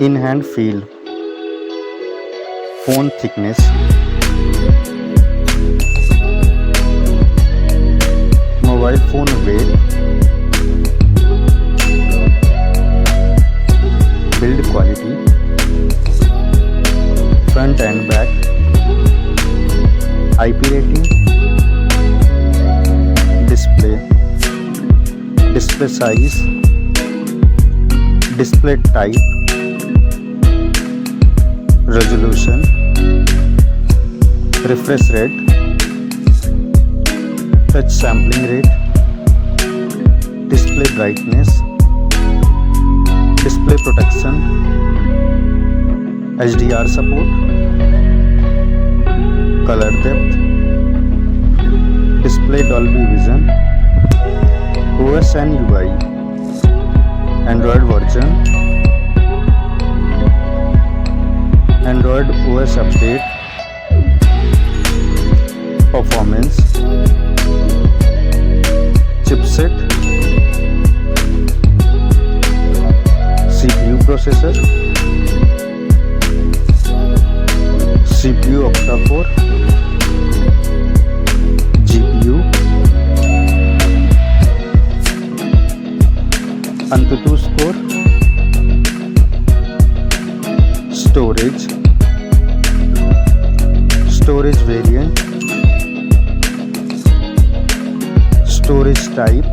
In hand feel, phone thickness, mobile phone weight, build quality, front and back, IP rating, display size, display type, resolution, refresh rate, touch sampling rate, display brightness, display protection, HDR support, color depth, display Dolby Vision, OS and UI, Android version, Android OS update, performance, chipset, CPU processor, CPU octa-core, GPU, AnTuTu score, storage variant, storage type,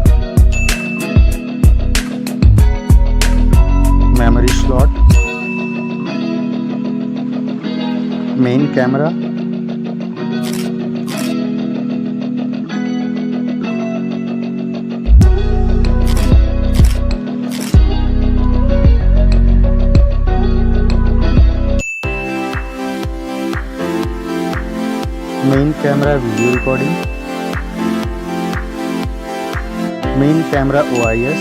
memory slot, main camera, main camera video recording, main camera OIS,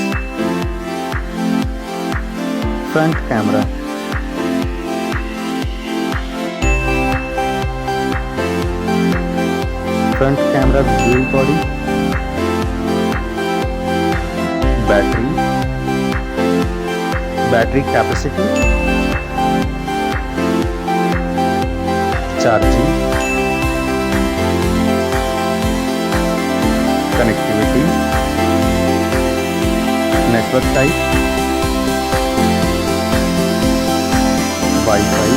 front camera, front camera video recording, battery capacity, charging, connectivity, network type, Wi-Fi,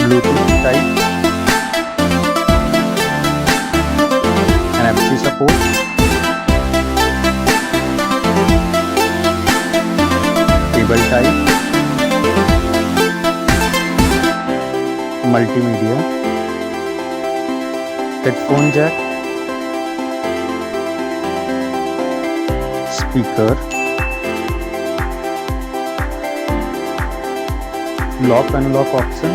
Bluetooth type, NFC support, cable type, multimedia, headphone jack, speaker, lock unlock option,